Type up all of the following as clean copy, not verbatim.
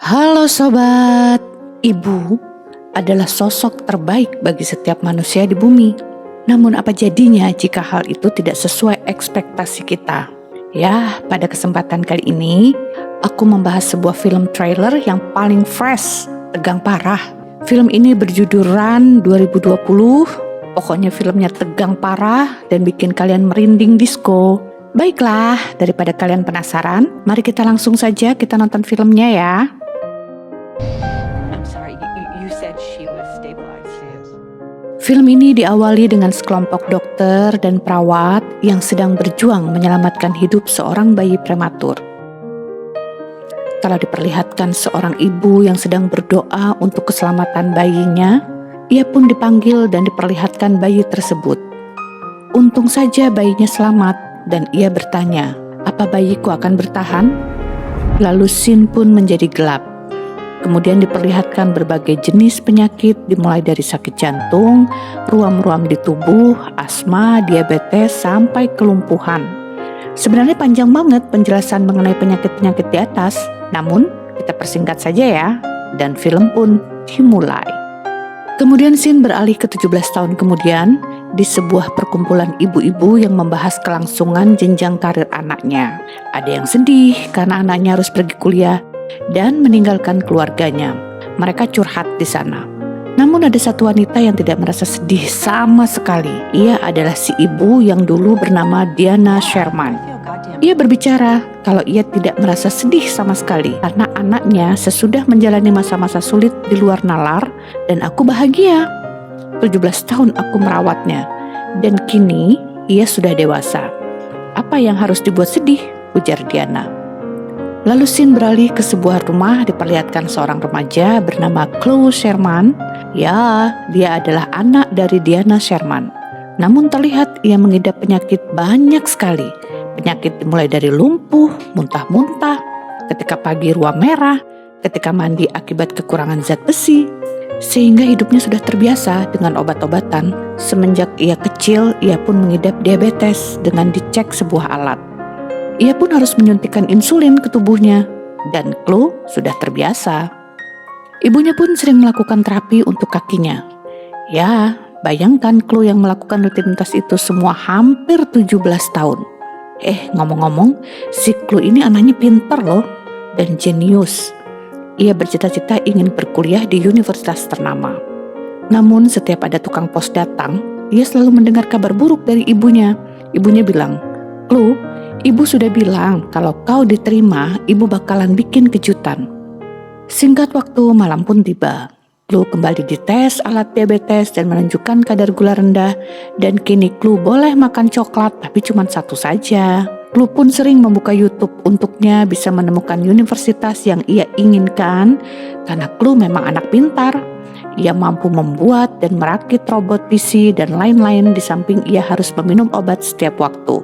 Halo sobat, ibu adalah sosok terbaik bagi setiap manusia di bumi. Namun apa jadinya jika hal itu tidak sesuai ekspektasi kita? Ya, pada kesempatan kali ini, aku membahas sebuah film trailer yang paling fresh, tegang parah. Film ini berjudul Run 2020, pokoknya filmnya tegang parah dan bikin kalian merinding disco. Baiklah, daripada kalian penasaran, mari kita langsung saja kita nonton filmnya ya. I'm sorry, you said she was stabilized. Yes. Film ini diawali dengan sekelompok dokter dan perawat yang sedang berjuang menyelamatkan hidup seorang bayi prematur. Kalau diperlihatkan seorang ibu yang sedang berdoa untuk keselamatan bayinya, ia pun dipanggil dan diperlihatkan bayi tersebut. Untung saja bayinya selamat dan ia bertanya, "Apa bayiku akan bertahan?" Lalu scene pun menjadi gelap. Kemudian diperlihatkan berbagai jenis penyakit dimulai dari sakit jantung, ruam-ruam di tubuh, asma, diabetes, sampai kelumpuhan. Sebenarnya panjang banget penjelasan mengenai penyakit-penyakit di atas, namun kita persingkat saja ya, dan film pun dimulai. Kemudian scene beralih ke 17 tahun kemudian di sebuah perkumpulan ibu-ibu yang membahas kelangsungan jenjang karir anaknya. Ada yang sedih karena anaknya harus pergi kuliah dan meninggalkan keluarganya. Mereka curhat di sana. Namun ada satu wanita yang tidak merasa sedih sama sekali. Ia adalah si ibu yang dulu bernama Diana Sherman. Ia berbicara kalau ia tidak merasa sedih sama sekali karena anaknya sesudah menjalani masa-masa sulit di luar nalar dan aku bahagia. 17 tahun aku merawatnya dan kini ia sudah dewasa. Apa yang harus dibuat sedih? Ujar Diana. Lalu scene beralih ke sebuah rumah diperlihatkan seorang remaja bernama Chloe Sherman. Ya, dia adalah anak dari Diana Sherman. Namun terlihat ia mengidap penyakit banyak sekali. Penyakit dimulai dari lumpuh, muntah-muntah, ketika pagi ruam merah, ketika mandi akibat kekurangan zat besi. Sehingga hidupnya sudah terbiasa dengan obat-obatan. Semenjak ia kecil, ia pun mengidap diabetes dengan dicek sebuah alat. Ia pun harus menyuntikkan insulin ke tubuhnya, dan Chloe sudah terbiasa. Ibunya pun sering melakukan terapi untuk kakinya. Ya, bayangkan Chloe yang melakukan rutinitas itu semua hampir 17 tahun. Ngomong-ngomong, si Chloe ini anaknya pintar loh, dan jenius. Ia bercita-cita ingin berkuliah di universitas ternama. Namun setiap ada tukang pos datang, ia selalu mendengar kabar buruk dari ibunya. Ibunya bilang, "Chloe, ibu sudah bilang kalau kau diterima, ibu bakalan bikin kejutan." Singkat waktu, malam pun tiba. Chloe kembali dites alat diabetes dan menunjukkan kadar gula rendah. Dan kini Chloe boleh makan coklat, tapi cuma satu saja. Chloe pun sering membuka YouTube untuknya bisa menemukan universitas yang ia inginkan. Karena Chloe memang anak pintar. Ia mampu membuat dan merakit robot PC dan lain-lain di samping ia harus meminum obat setiap waktu.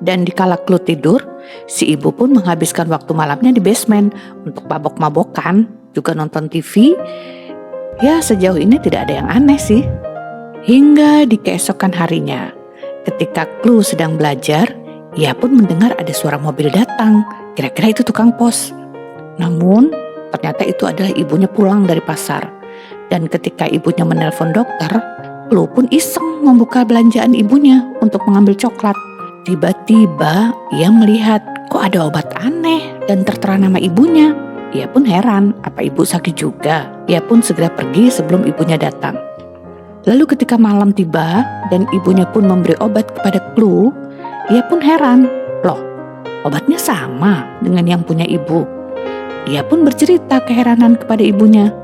Dan dikala Chloe tidur, si ibu pun menghabiskan waktu malamnya di basement untuk mabok-mabokan, juga nonton TV. Ya, sejauh ini tidak ada yang aneh sih. Hingga di keesokan harinya, ketika Chloe sedang belajar, ia pun mendengar ada suara mobil datang. Kira-kira itu tukang pos. Namun, ternyata itu adalah ibunya pulang dari pasar. Dan ketika ibunya menelpon dokter, Chloe pun iseng membuka belanjaan ibunya untuk mengambil coklat. Tiba-tiba ia melihat kok ada obat aneh dan tertera nama ibunya. Ia pun heran, apa ibu sakit juga? Ia pun segera pergi sebelum ibunya datang. Lalu ketika malam tiba dan ibunya pun memberi obat kepada Chloe, ia pun heran, loh obatnya sama dengan yang punya ibu. Ia pun bercerita keheranan kepada ibunya.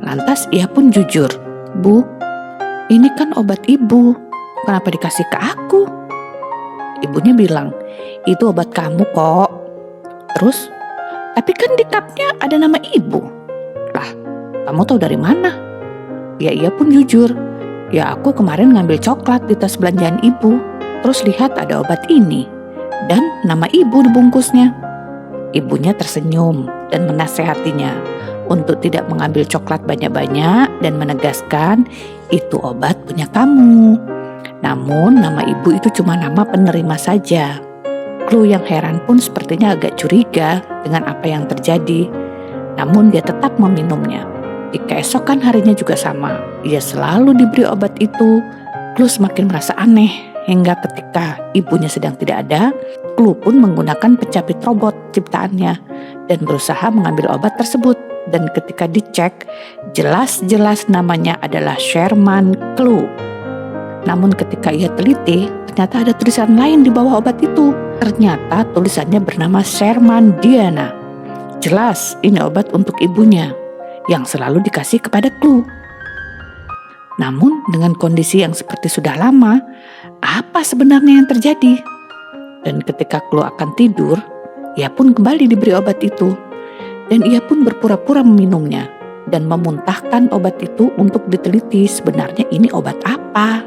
Lantas ia pun jujur, "Bu, ini kan obat ibu, kenapa dikasih ke aku?" Ibunya bilang, "Itu obat kamu kok." Terus, "Tapi kan di cupnya ada nama ibu." "Lah, kamu tahu dari mana?" Ya ia pun jujur, "Ya aku kemarin ngambil coklat di tas belanjaan ibu, terus lihat ada obat ini, dan nama ibu di bungkusnya." Ibunya tersenyum dan menasehatinya untuk tidak mengambil coklat banyak-banyak dan menegaskan itu obat punya kamu. Namun nama ibu itu cuma nama penerima saja. Chloe yang heran pun sepertinya agak curiga dengan apa yang terjadi. Namun dia tetap meminumnya. Di keesokan harinya juga sama. Ia selalu diberi obat itu. Clue semakin merasa aneh hingga ketika ibunya sedang tidak ada, Clue pun menggunakan pencapit robot ciptaannya dan berusaha mengambil obat tersebut. Dan ketika dicek, jelas-jelas namanya adalah Sherman Clue. Namun ketika ia teliti, ternyata ada tulisan lain di bawah obat itu. Ternyata tulisannya bernama Sherman Diana. Jelas ini obat untuk ibunya yang selalu dikasih kepada Clue. Namun dengan kondisi yang seperti sudah lama, apa sebenarnya yang terjadi? Dan ketika Clue akan tidur, ia pun kembali diberi obat itu. Dan ia pun berpura-pura meminumnya dan memuntahkan obat itu untuk diteliti sebenarnya ini obat apa.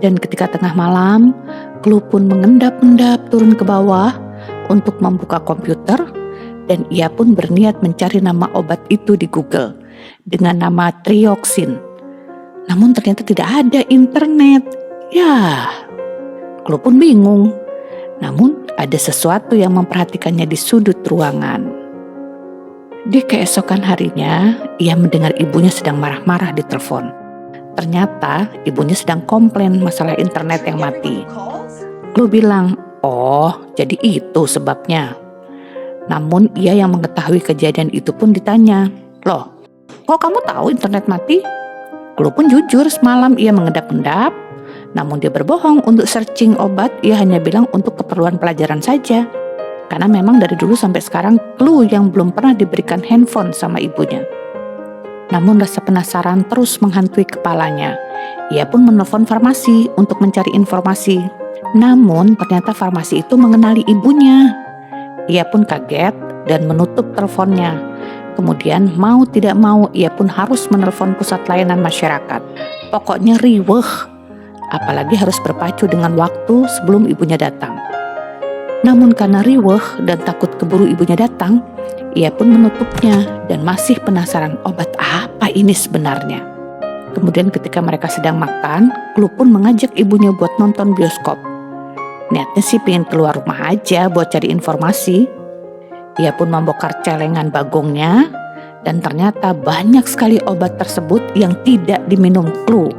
Dan ketika tengah malam, Clue pun mengendap-endap turun ke bawah untuk membuka komputer dan ia pun berniat mencari nama obat itu di Google dengan nama trioxin. Namun ternyata tidak ada internet. Ya, Clue pun bingung. Namun ada sesuatu yang memperhatikannya di sudut ruangan. Di keesokan harinya, ia mendengar ibunya sedang marah-marah di telepon. Ternyata ibunya sedang komplain masalah internet yang mati. Clue bilang, "Oh, jadi itu sebabnya." Namun ia yang mengetahui kejadian itu pun ditanya, "Loh, kok kamu tahu internet mati?" Clue pun jujur semalam ia mengendap-endap. Namun dia berbohong untuk searching obat, ia hanya bilang untuk keperluan pelajaran saja. Karena memang dari dulu sampai sekarang Clue yang belum pernah diberikan handphone sama ibunya. Namun rasa penasaran terus menghantui kepalanya. Ia pun menelpon farmasi untuk mencari informasi. Namun ternyata farmasi itu mengenali ibunya. Ia pun kaget dan menutup teleponnya. Kemudian mau tidak mau ia pun harus menelpon pusat layanan masyarakat. Pokoknya riweuh. Apalagi harus berpacu dengan waktu sebelum ibunya datang. Namun karena riweuh dan takut keburu ibunya datang, ia pun menutupnya dan masih penasaran obat apa ini sebenarnya. Kemudian ketika mereka sedang makan, Clue pun mengajak ibunya buat nonton bioskop. Niatnya sih pengen keluar rumah aja buat cari informasi. Ia pun membongkar celengan bagongnya dan ternyata banyak sekali obat tersebut yang tidak diminum Clue.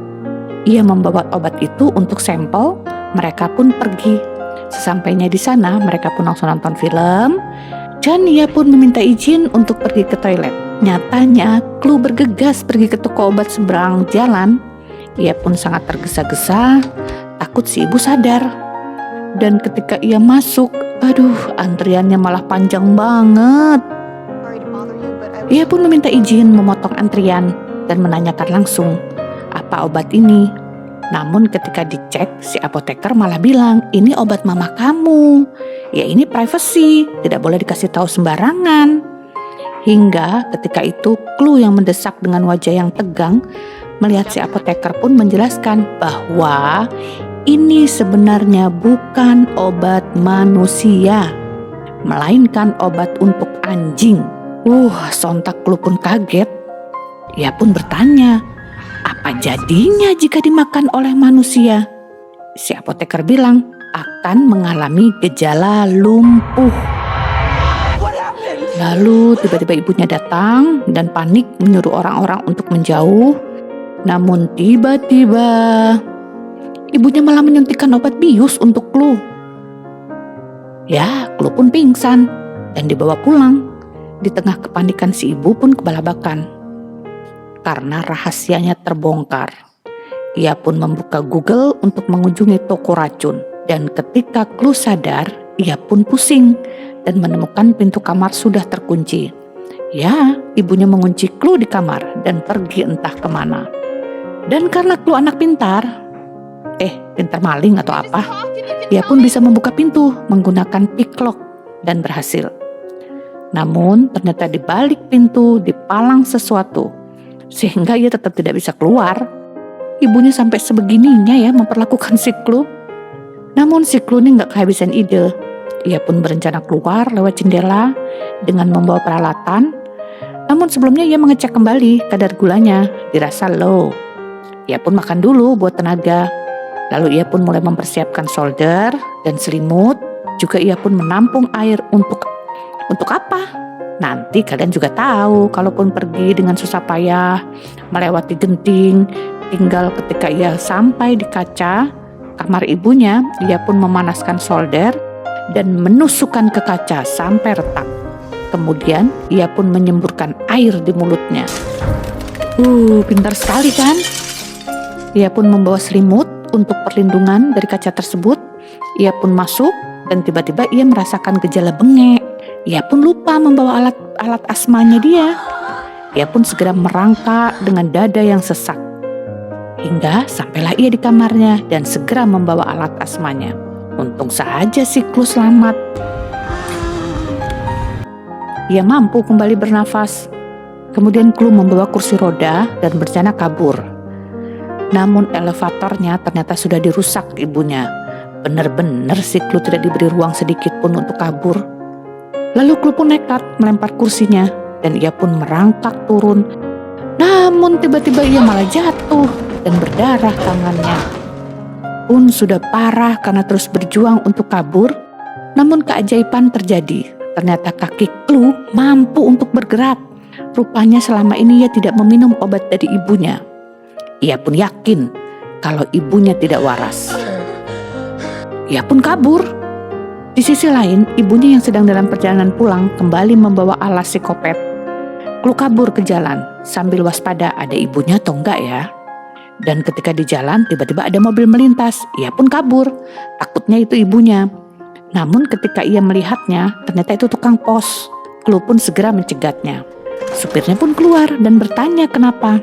Ia membawa obat itu untuk sampel, mereka pun pergi. Sesampainya di sana, mereka pun langsung nonton film, dan ia pun meminta izin untuk pergi ke toilet. Nyatanya, Clue bergegas pergi ke toko obat seberang jalan. Ia pun sangat tergesa-gesa, takut si ibu sadar. Dan ketika ia masuk, aduh, antriannya malah panjang banget. Ia pun meminta izin memotong antrian dan menanyakan langsung, apa obat ini? Namun ketika dicek, si apoteker malah bilang, ini obat mama kamu. Ya ini privacy, tidak boleh dikasih tahu sembarangan. Hingga ketika itu Clue yang mendesak dengan wajah yang tegang, melihat si apoteker pun menjelaskan bahwa ini sebenarnya bukan obat manusia, melainkan obat untuk anjing. Sontak Clue pun kaget. Ia pun bertanya, apa jadinya jika dimakan oleh manusia? Si apoteker bilang akan mengalami gejala lumpuh. Lalu tiba-tiba ibunya datang dan panik menyuruh orang-orang untuk menjauh. Namun tiba-tiba ibunya malah menyuntikkan obat bius untuk Clue. Ya, Clue pun pingsan dan dibawa pulang. Di tengah kepanikan si ibu pun kebalabakan karena rahasianya terbongkar. Ia pun membuka Google untuk mengunjungi toko racun. Dan ketika Clue sadar, ia pun pusing dan menemukan pintu kamar sudah terkunci. Ya, ibunya mengunci Clue di kamar dan pergi entah kemana. Dan karena Clue anak pintar maling atau apa, ia pun bisa membuka pintu menggunakan pick lock dan berhasil. Namun ternyata di balik pintu dipalang sesuatu, sehingga ia tetap tidak bisa keluar. Ibunya sampai sebegininya ya memperlakukan si Clue. Namun si Clue ini gak kehabisan ide. Ia pun berencana keluar lewat jendela dengan membawa peralatan. Namun sebelumnya ia mengecek kembali kadar gulanya, dirasa low. Ia pun makan dulu buat tenaga. Lalu ia pun mulai mempersiapkan solder dan selimut. Juga ia pun menampung air untuk apa? Nanti kalian juga tahu, kalaupun pergi dengan susah payah, melewati genting, tinggal ketika ia sampai di kaca kamar ibunya, ia pun memanaskan solder dan menusukkan ke kaca sampai retak. Kemudian ia pun menyemburkan air di mulutnya. Pintar sekali kan? Ia pun membawa selimut untuk perlindungan dari kaca tersebut. Ia pun masuk dan tiba-tiba ia merasakan gejala bengek. Ia pun lupa membawa alat asmanya dia. Ia pun segera merangkak dengan dada yang sesak. Hingga sampailah ia di kamarnya dan segera membawa alat asmanya. Untung saja si Clue selamat. Ia mampu kembali bernafas. Kemudian Clue membawa kursi roda dan berencana kabur. Namun elevatornya ternyata sudah dirusak ibunya. Benar-benar si Clue tidak diberi ruang sedikit pun untuk kabur. Lalu Clue pun nekat melempar kursinya dan ia pun merangkak turun. Namun tiba-tiba ia malah jatuh dan berdarah tangannya. Pun sudah parah karena terus berjuang untuk kabur. Namun keajaiban terjadi. Ternyata kaki Clue mampu untuk bergerak. Rupanya selama ini ia tidak meminum obat dari ibunya. Ia pun yakin kalau ibunya tidak waras. Ia pun kabur. Di sisi lain, ibunya yang sedang dalam perjalanan pulang kembali membawa alas psikopat. Clue kabur ke jalan sambil waspada ada ibunya atau enggak ya. Dan ketika di jalan tiba-tiba ada mobil melintas. Ia pun kabur, takutnya itu ibunya. Namun ketika ia melihatnya, ternyata itu tukang pos. Clue pun segera mencegatnya. Supirnya pun keluar dan bertanya kenapa.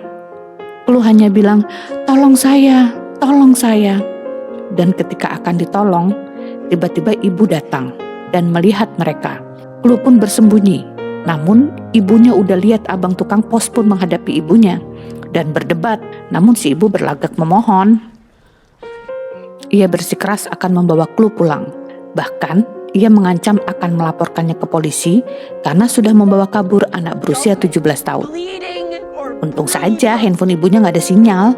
Clue hanya bilang, tolong saya. Dan ketika akan ditolong, tiba-tiba ibu datang dan melihat mereka. Clue pun bersembunyi. Namun ibunya udah lihat abang tukang pos pun menghadapi ibunya dan berdebat. Namun si ibu berlagak memohon. Ia bersikeras akan membawa Clue pulang. Bahkan ia mengancam akan melaporkannya ke polisi karena sudah membawa kabur anak berusia 17 tahun. Untung saja handphone ibunya gak ada sinyal.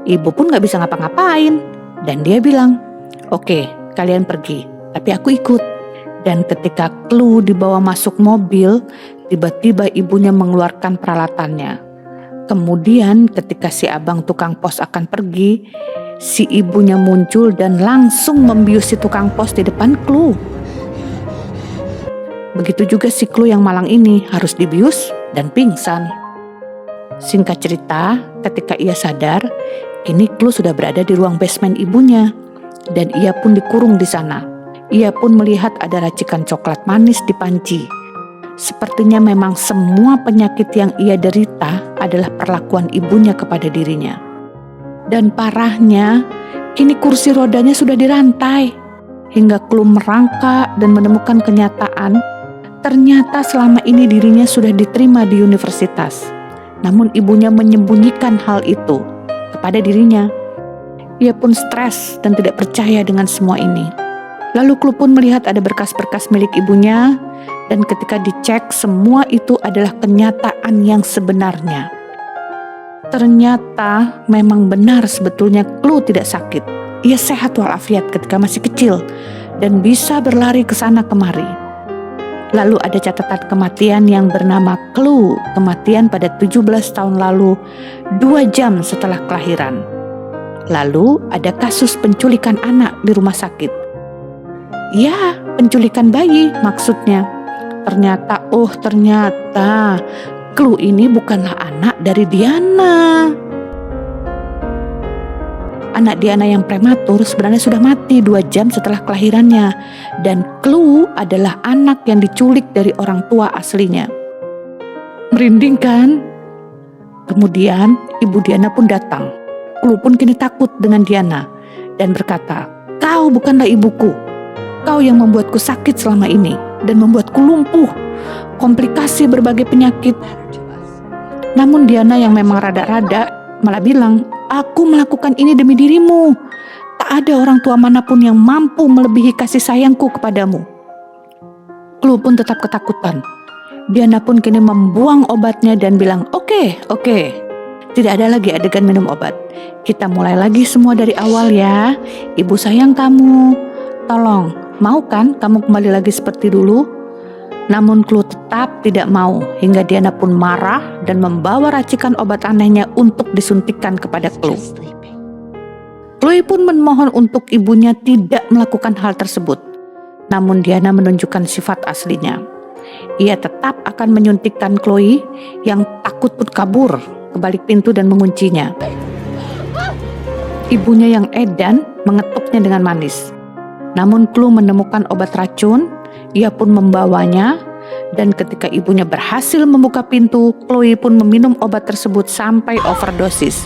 Ibu pun gak bisa ngapa-ngapain. Dan dia bilang, oke, kalian pergi, tapi aku ikut. Dan ketika Clue dibawa masuk mobil, tiba-tiba ibunya mengeluarkan peralatannya. Kemudian ketika si abang tukang pos akan pergi, si ibunya muncul dan langsung membius si tukang pos di depan Clue. Begitu juga si Clue yang malang ini harus dibius dan pingsan. Singkat cerita, ketika ia sadar, kini Clue sudah berada di ruang basement ibunya. Dan ia pun dikurung di sana. Ia pun melihat ada racikan coklat manis di panci. Sepertinya memang semua penyakit yang ia derita adalah perlakuan ibunya kepada dirinya. Dan parahnya, kini kursi rodanya sudah dirantai. Hingga Clue merangkak dan menemukan kenyataan, ternyata selama ini dirinya sudah diterima di universitas. Namun ibunya menyembunyikan hal itu kepada dirinya. Ia pun stres dan tidak percaya dengan semua ini. Lalu Clue pun melihat ada berkas-berkas milik ibunya, dan ketika dicek semua itu adalah kenyataan yang sebenarnya. Ternyata memang benar sebetulnya Clue tidak sakit. Ia sehat walafiat ketika masih kecil dan bisa berlari ke sana kemari. Lalu ada catatan kematian yang bernama Clue, kematian pada 17 tahun lalu, 2 jam setelah kelahiran. Lalu ada kasus penculikan anak di rumah sakit. Ya, penculikan bayi maksudnya. Ternyata Clue ini bukanlah anak dari Diana. Anak Diana yang prematur sebenarnya sudah mati 2 jam setelah kelahirannya. Dan Clue adalah anak yang diculik dari orang tua aslinya. Merinding kan? Kemudian ibu Diana pun datang. Clue pun kini takut dengan Diana dan berkata, "Kau bukanlah ibuku. Kau yang membuatku sakit selama ini dan membuatku lumpuh, komplikasi berbagai penyakit." Namun Diana yang memang rada-rada malah bilang, "Aku melakukan ini demi dirimu. Tak ada orang tua manapun yang mampu melebihi kasih sayangku kepadamu." Clue pun tetap ketakutan. Diana pun kini membuang obatnya dan bilang, Oke. Tidak ada lagi adegan minum obat. Kita mulai lagi semua dari awal ya. Ibu sayang kamu. Tolong, mau kan kamu kembali lagi seperti dulu?" Namun Chloe tetap tidak mau hingga Diana pun marah dan membawa racikan obat anehnya untuk disuntikkan kepada Chloe. Just sleeping. Chloe pun memohon untuk ibunya tidak melakukan hal tersebut. Namun Diana menunjukkan sifat aslinya. Ia tetap akan menyuntikkan Chloe yang takut pun kabur ke balik pintu dan menguncinya. Ibunya yang edan mengetuknya dengan manis. Namun Chloe menemukan obat racun, ia pun membawanya, dan ketika ibunya berhasil membuka pintu, Chloe pun meminum obat tersebut sampai overdosis.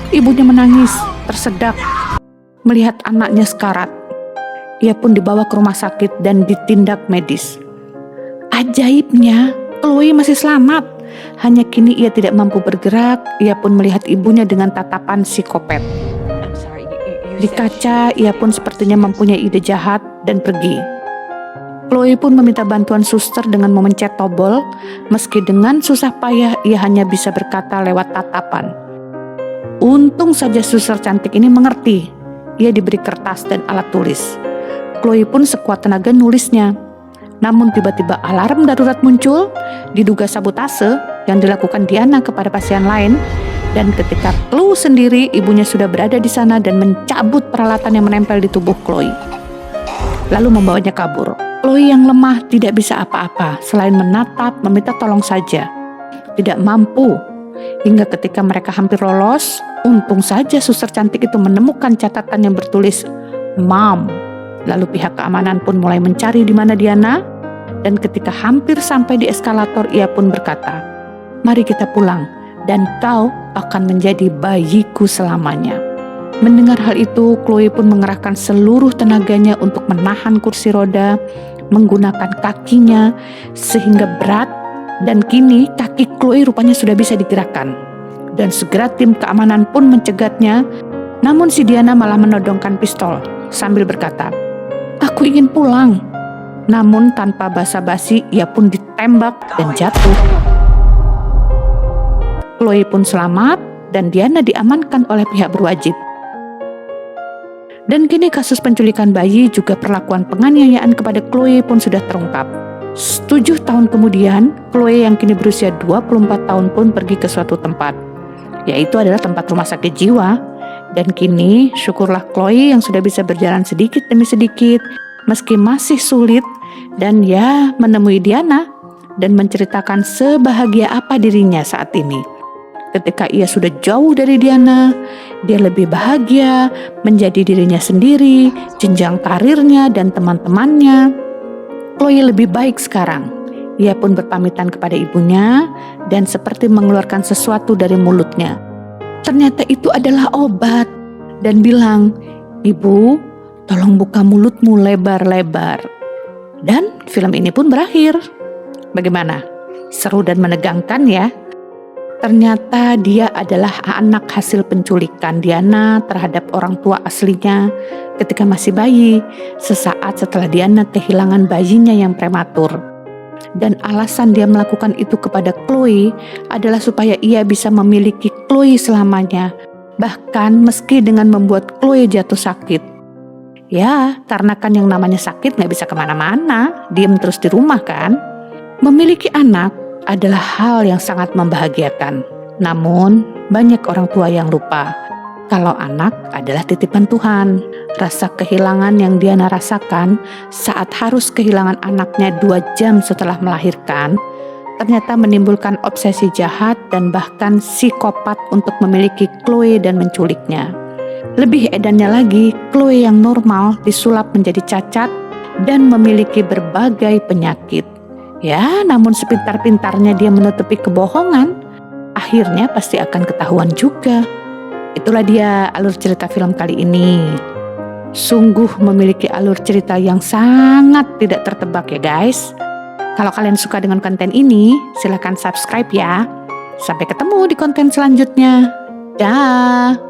Ibunya menangis, tersedak, melihat anaknya sekarat. Ia pun dibawa ke rumah sakit dan ditindak medis. Ajaibnya, Chloe masih selamat. Hanya kini ia tidak mampu bergerak, ia pun melihat ibunya dengan tatapan psikopat. I'm sorry. You Di said kaca, ia pun sepertinya mempunyai ide jahat dan pergi. Chloe pun meminta bantuan suster dengan memencet tombol, meski dengan susah payah ia hanya bisa berkata lewat tatapan. Untung saja suster cantik ini mengerti. Ia diberi kertas dan alat tulis. Chloe pun sekuat tenaga nulisnya. Namun tiba-tiba alarm darurat muncul, diduga sabotase yang dilakukan Diana kepada pasien lain. Dan ketika Chloe sendiri, ibunya sudah berada di sana dan mencabut peralatan yang menempel di tubuh Chloe, lalu membawanya kabur. Chloe yang lemah tidak bisa apa-apa selain menatap, meminta tolong saja. Tidak mampu. Hingga ketika mereka hampir lolos, untung saja suster cantik itu menemukan catatan yang bertulis Mom. Lalu pihak keamanan pun mulai mencari di mana Diana, dan ketika hampir sampai di eskalator ia pun berkata, "Mari kita pulang, dan kau akan menjadi bayiku selamanya." Mendengar hal itu, Chloe pun mengerahkan seluruh tenaganya untuk menahan kursi roda, menggunakan kakinya sehingga berat, dan kini kaki Chloe rupanya sudah bisa digerakkan. Dan segera tim keamanan pun mencegatnya, namun si Diana malah menodongkan pistol sambil berkata, "Aku ingin pulang." Namun tanpa basa-basi ia pun ditembak dan jatuh. Chloe pun selamat dan Diana diamankan oleh pihak berwajib. Dan kini kasus penculikan bayi juga perlakuan penganiayaan kepada Chloe pun sudah terungkap. 7 tahun kemudian, Chloe yang kini berusia 24 tahun pun pergi ke suatu tempat, yaitu adalah tempat rumah sakit jiwa. Dan kini syukurlah Chloe yang sudah bisa berjalan sedikit demi sedikit, meski masih sulit, dan ya menemui Diana dan menceritakan sebahagia apa dirinya saat ini. Ketika ia sudah jauh dari Diana, dia lebih bahagia menjadi dirinya sendiri, jenjang karirnya dan teman-temannya. Chloe lebih baik sekarang. Ia pun berpamitan kepada ibunya dan seperti mengeluarkan sesuatu dari mulutnya. Ternyata itu adalah obat dan bilang, "Ibu, tolong buka mulutmu lebar-lebar." Dan film ini pun berakhir. Bagaimana? Seru dan menegangkan ya? Ternyata dia adalah anak hasil penculikan Diana terhadap orang tua aslinya ketika masih bayi, sesaat setelah Diana kehilangan bayinya yang prematur. Dan alasan dia melakukan itu kepada Chloe adalah supaya ia bisa memiliki Chloe selamanya, bahkan meski dengan membuat Chloe jatuh sakit. Ya, karena kan yang namanya sakit gak bisa kemana-mana, diem terus di rumah kan. Memiliki anak adalah hal yang sangat membahagiakan. Namun, banyak orang tua yang lupa kalau anak adalah titipan Tuhan. Rasa kehilangan yang Diana rasakan saat harus kehilangan anaknya 2 jam setelah melahirkan, ternyata menimbulkan obsesi jahat dan bahkan psikopat untuk memiliki Chloe dan menculiknya. Lebih edannya lagi, Chloe yang normal disulap menjadi cacat dan memiliki berbagai penyakit. Ya, namun sepintar-pintarnya dia menutupi kebohongan, akhirnya pasti akan ketahuan juga. Itulah dia alur cerita film kali ini. Sungguh memiliki alur cerita yang sangat tidak tertebak ya guys. Kalau kalian suka dengan konten ini, silahkan subscribe ya. Sampai ketemu di konten selanjutnya. Dah.